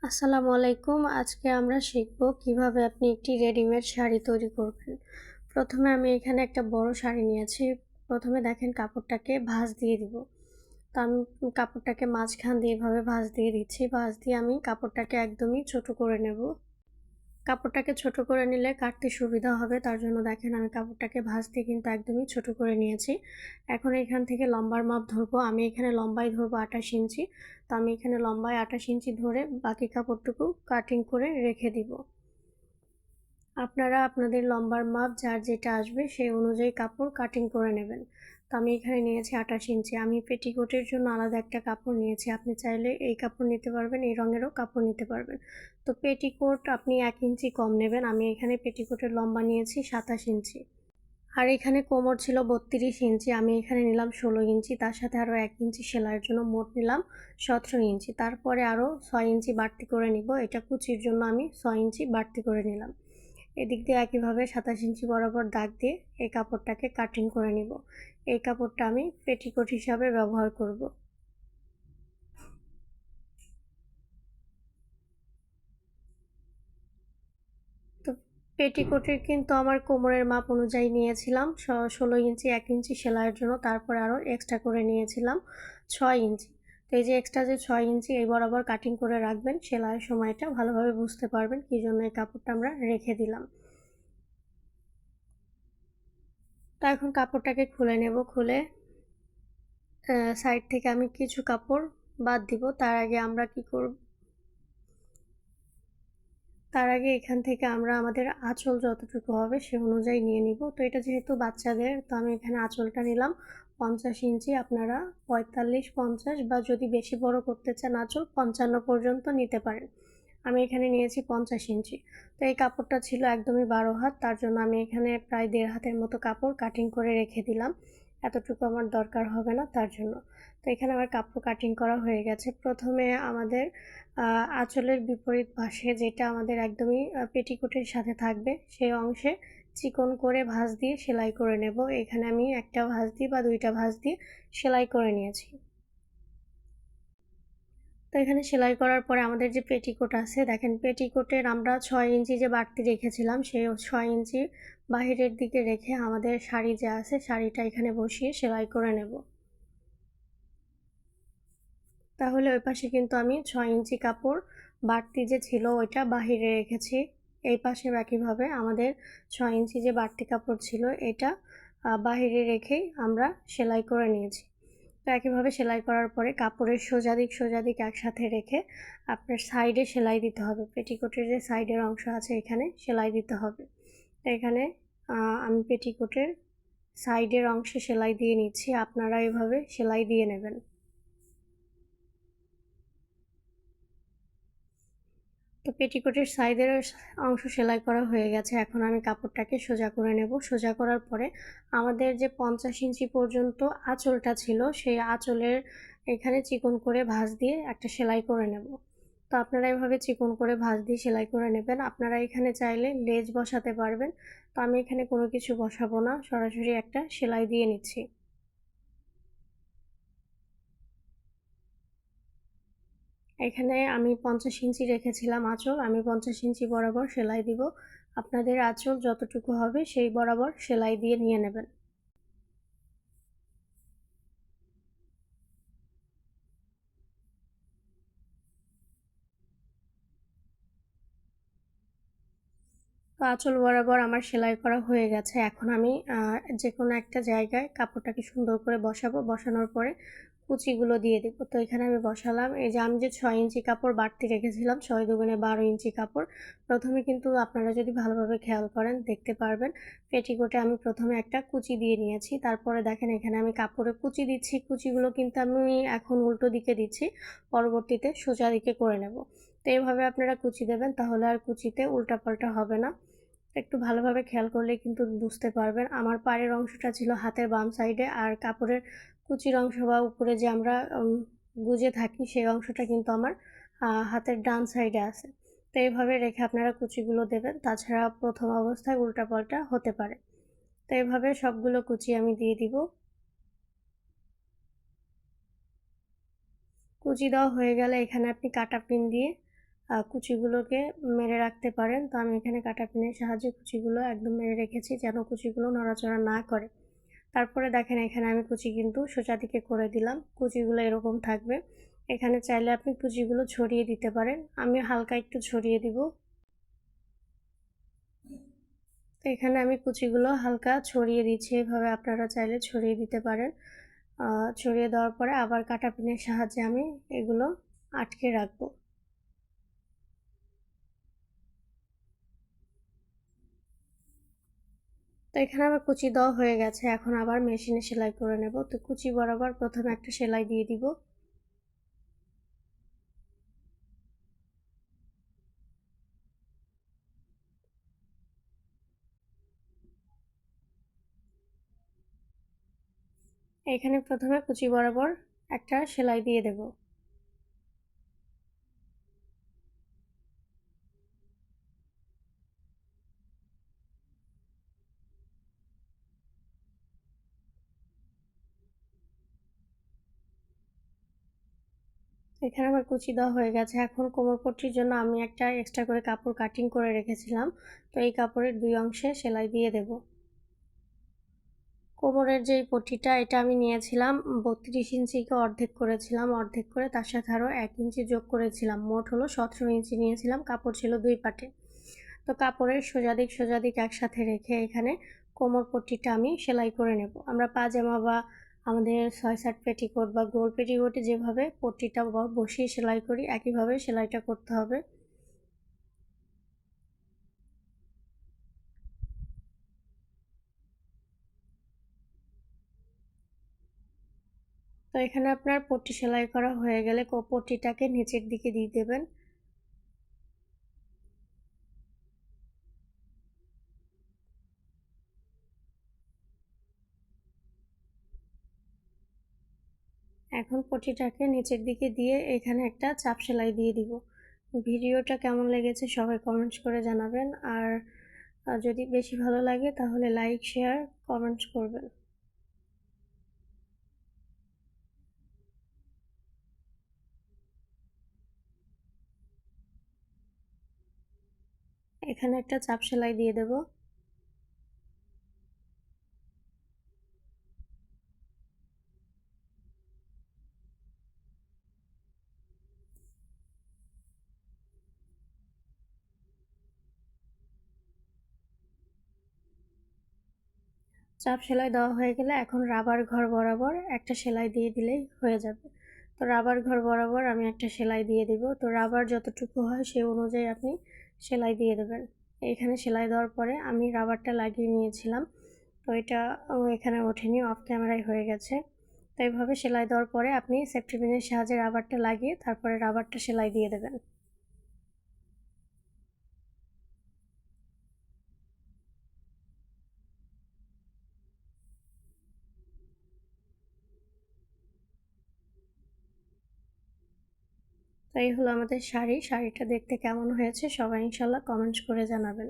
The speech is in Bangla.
আসসালামু আলাইকুম। আজকে আমরা শিখব কিভাবে আপনি একটি রেডিমেড শাড়ি তৈরি করবেন। প্রথমে আমি এখানে একটা বড় শাড়ি নিয়েছি। প্রথমে দেখেন কাপড়টাকে ভাঁজ দিয়ে দিব। তো আমি কাপড়টাকে মাঝখান দিয়ে এভাবে ভাঁজ দিয়ে দিচ্ছি। ভাঁজ দিয়ে আমি কাপড়টাকে একদমই ছোট করে নেব। কাপড়টাকে ছোট করে নিলে কাটতে সুবিধা হবে, তার জন্য দেখেন আমি কাপড়টাকে ভাঁজ দিয়ে কিন্তু একদমই ছোট করে নিয়েছি। এখন এখান থেকে লম্বার মাপ ধরবো। আমি এখানে লম্বায় ধরবো 28 ইঞ্চি। তো আমি এখানে লম্বায় 28 ইঞ্চি ধরে বাকি কাপড়টুকু কাটিং করে রেখে দিব। আপনারা আপনাদের লম্বার মাপ যার যেটা আসবে সেই অনুযায়ী কাপড় কাটিং করে নেবেন। তো আমি এখানে নিয়েছি 28 ইঞ্চি। আমি পেটিকোটের জন্য আলাদা একটা কাপড় নিয়েছি। আপনি চাইলে এই কাপড় নিতে পারবেন, এই রঙেরও কাপড় নিতে পারবেন। তো পেটিকোট আপনি 1 ইঞ্চি কম নেবেন। আমি এখানে পেটিকোটের লম্বা নিয়েছি 27 ইঞ্চি। আর এখানে কোমর ছিল 32 ইঞ্চি। আমি এখানে নিলাম 16 ইঞ্চি। তার সাথে আরও 1 ইঞ্চি সেলাইয়ের জন্য মোট নিলাম 17 ইঞ্চি। তারপরে আরও 6 ইঞ্চি বাড়তি করে নিব। এটা কুচির জন্য আমি 6 ইঞ্চি বাড়তি করে নিলাম। এদিক দিয়ে একইভাবে 27 ইঞ্চি বরাবর দাগ দিয়ে এই কাপড়টাকে কাটিং করে নিব। এই কাপড়টা আমি পেটিকোট হিসাবে ব্যবহার করব। তো পেটিকোটের কিন্তু আমার কোমরের মাপ অনুযায়ী নিয়েছিলাম 16 ইঞ্চি, 1 ইঞ্চি সেলাইয়ের জন্য। তারপরে আরও এক্সট্রা করে নিয়েছিলাম 6 ইঞ্চি। তো এই যে এক্সট্রা যে 6 ইঞ্চি এই বরাবর কাটিং করে রাখবেন, সেলাইয়ের সময়টা ভালোভাবে বুঝতে পারবেন কী জন্য এই কাপড়টা আমরা রেখে দিলাম। তো এখন কাপড়টাকে খুলে নেব। খুলে সাইড থেকে আমি কিছু কাপড় বাদ দিব। তার আগে আমরা কি করব, তার আগে এখান থেকে আমরা আমাদের আঁচল যতটুকু হবে সে অনুযায়ী নিয়ে নিব। তো এটা যেহেতু বাচ্চাদের, তো আমি এখানে আঁচলটা নিলাম 50 ইঞ্চি। আপনারা 45, 50 বা যদি বেশি বড় করতে চান আঁচল 55 পর্যন্ত নিতে পারেন। আমি এখানে নিয়েছি 50 ইঞ্চি। তো এই কাপড়টা ছিল একদমই 12 হাত, তার জন্য আমি এখানে প্রায় 1.5 হাতের মতো কাপড় কাটিং করে রেখে দিলাম। এতটুকু আমার দরকার হবে না তার জন্য। তো এখানে আমার কাপড় কাটিং করা হয়ে গেছে। প্রথমে আমাদের আঁচলের বিপরীত পাশে যেটা আমাদের একদমই পেটিকোটের সাথে থাকবে সেই অংশে চিকন করে ভাঁজ দিয়ে সেলাই করে নেব। এখানে আমি একটা ভাঁজ দিয়ে বা দুইটা ভাঁজ দিয়ে সেলাই করে নিয়েছি। তো এখানে সেলাই করার পরে আমাদের যে পেটিকোট আছে, দেখেন পেটিকোটের আমরা 6 ইঞ্চি যে বাড়তি রেখেছিলাম সেই 6 ইঞ্চি বাহিরের দিকে রেখে আমাদের শাড়ি যে আছে শাড়িটা এখানে বসিয়ে সেলাই করে নেব। তাহলে ওই পাশে কিন্তু আমি 6 ইঞ্চি কাপড় বাড়তি যে ছিল ওইটা বাহিরে রেখেছি। এই পাশে একইভাবে আমাদের 6 ইঞ্চি যে বাড়তি কাপড় ছিল এটা বাহিরে রেখেই আমরা সেলাই করে নিয়েছি। তো একইভাবে সেলাই করার পরে কাপড়ের সোজা দিক একসাথে রেখে আপনার সাইডে সেলাই দিতে হবে। পেটিকোটের যে সাইডের অংশ আছে এখানে সেলাই দিতে হবে। তো এখানে আমি পেটিকোটের সাইডের অংশে সেলাই দিয়ে নিচ্ছি। আপনারা এভাবে সেলাই দিয়ে নেবেন। তো পেটিকোটের সাইডের অংশ সেলাই করা হয়ে গেছে। এখন আমি কাপড়টাকে সোজা করে নেব। সোজা করার পরে আমাদের যে 50 ইঞ্চি পর্যন্ত আঁচলটা ছিল সেই আঁচলের এখানে চিকন করে ভাঁজ দিয়ে একটা সেলাই করে নেব। তো আপনারা এভাবে চিকন করে ভাঁজ দিয়ে সেলাই করে নেবেন। আপনারা এখানে চাইলে লেজ বসাতে পারবেন। তো আমি এখানে কোনো কিছু বসাবো না, সরাসরি একটা সেলাই দিয়ে নিচ্ছি। এখানে আমি 50 ইঞ্চি রেখেছিলাম আঁচল, আমি 50 ইঞ্চি বরাবর সেলাই দিব। আপনাদের আঁচল যতটুকু হবে সেই বরাবর সেলাই দিয়ে নিয়ে নেবেন। তো আঁচল বরাবর আমার সেলাই করা হয়ে গেছে। এখন আমি যে কোনো একটা জায়গায় কাপড়টাকে সুন্দর করে বসাবো। বসানোর পরে কুচিগুলো দিয়ে দেব। তো এখানে আমি বসালাম। এই যে আমি যে 6 ইঞ্চি কাপড় বাড়তি রেখেছিলাম, 6 দুগুণে 12 ইঞ্চি কাপড়। প্রথমে কিন্তু আপনারা যদি ভালোভাবে খেয়াল করেন দেখতে পারবেন পেটিকোটে আমি প্রথমে একটা কুচি দিয়ে নিয়েছি। তারপরে দেখেন এখানে আমি কাপড়ে কুচি দিচ্ছি। কুচিগুলো কিন্তু আমি এখন উল্টো দিকে দিচ্ছি, পরবর্তীতে সোজা দিকে করে নেব। তো এইভাবে আপনারা কুচি দেবেন, তাহলে আর কুচিতে উল্টাপাল্টা হবে না। একটু ভালোভাবে খেয়াল করলে কিন্তু বুঝতে পারবেন। আমার পাড়ের অংশটা ছিল হাতের বাম সাইডে, আর কাপড়ের কুচির অংশ বা উপরে যে আমরা গুজে থাকি সেই অংশটা কিন্তু আমার হাতের ডান সাইডে আছে। তো এইভাবে রেখে আপনারা কুচিগুলো দেবেন, তাছাড়া প্রথম অবস্থায় উল্টাপাল্টা হতে পারে। তো এইভাবে সবগুলো কুচি আমি দিয়ে দিব। কুচি দেওয়া হয়ে গেলে এখানে আপনি কাটা পিন দিয়ে কুচিগুলোকে মেরে রাখতে পারেন। তো আমি এখানে কাটা পেনের সাহায্যে কুচিগুলো একদম মেরে রেখেছি যেন কুচিগুলো নড়াচড়া না করে। তারপরে দেখেন এখানে আমি কুচি কিন্তু সোজা দিকে করে দিলাম, কুচিগুলো এরকম থাকবে। এখানে চাইলে আপনি কুচিগুলো ছড়িয়ে দিতে পারেন, আমি হালকা একটু ছড়িয়ে দিব। তো এখানে আমি কুচিগুলো হালকা ছড়িয়ে দিচ্ছি, এভাবে আপনারা চাইলে ছড়িয়ে দিতে পারেন। ছড়িয়ে দেওয়ার পরে আবার কাটা পেনের সাহায্যে আমি এগুলো আটকে রাখবো। তো এখানে আমার কুচি দেওয়া হয়ে গেছে, এখন আবার মেশিনে সেলাই করে নেব। তো কুচি বরাবর প্রথমে একটা সেলাই দিয়ে দিব। এখানে প্রথমে কুচি বরাবর একটা সেলাই দিয়ে দেব। এখানে আমার কুচি দেওয়া হয়ে গেছে। এখন কোমরপট্টির জন্য আমি একটা এক্সট্রা করে কাপড় কাটিং করে রেখেছিলাম, তো এই কাপড়ের 2 অংশে সেলাই দিয়ে দেব। কোমরের যেই পট্টিটা এটা আমি নিয়েছিলাম 32 ইঞ্চিকে অর্ধেক করেছিলাম, অর্ধেক করে তার সাথে আরও 1 ইঞ্চি যোগ করেছিলাম, মোট হলো 17 ইঞ্চি নিয়েছিলাম। কাপড় ছিল 2 পাটে। তো কাপড়ের সোজা দিক একসাথে রেখে এখানে কোমর পট্টিটা আমি সেলাই করে নেব। আমরা পাজামা বা আমাদের 6/7 পেটিকোট বা গোল পেটিকোটে যেভাবে পট্টিটা বসিয়ে সেলাই করি একইভাবে সেলাইটা করতে হবে। তো এখানে আপনার পট্টি সেলাই করা হয়ে গেলে পট্টিটাকে নিচের দিকে দিয়ে দেবেন। এখন পট্টিটাকে নিচের দিকে দিয়ে এখানে একটা চাপ সেলাই দিয়ে দিব। ভিডিওটা কেমন লেগেছে সবাই কমেন্টস করে জানাবেন, আর যদি বেশি ভালো লাগে তাহলে লাইক শেয়ার কমেন্টস করবেন। এখানে একটা চাপ সেলাই দিয়ে দেব। চাপ সেলাই দেওয়া হয়ে গেলে এখন রাবার ঘর বরাবর একটা সেলাই দিয়ে দিলেই হয়ে যাবে। তো রাবার ঘর বরাবর আমি একটা সেলাই দিয়ে দিব। তো রাবার যতটুকু হয় সেই অনুযায়ী আপনি সেলাই দিয়ে দেবেন। এখানে সেলাই দেওয়ার পরে আমি রাবারটা লাগিয়ে নিয়েছিলাম, তো এটা এখানে ওঠেনি, অফ ক্যামেরায় হয়ে গেছে। তো এইভাবে সেলাই দেওয়ার পরে আপনি সেফটি পিনের সাহায্যে রাবারটা লাগিয়ে তারপরে রাবারটা সেলাই দিয়ে দেবেন। তো এই হলো আমাদের শাড়িটা দেখতে কেমন হয়েছে সবাই ইনশাল্লাহ কমেন্টস করে জানাবেন।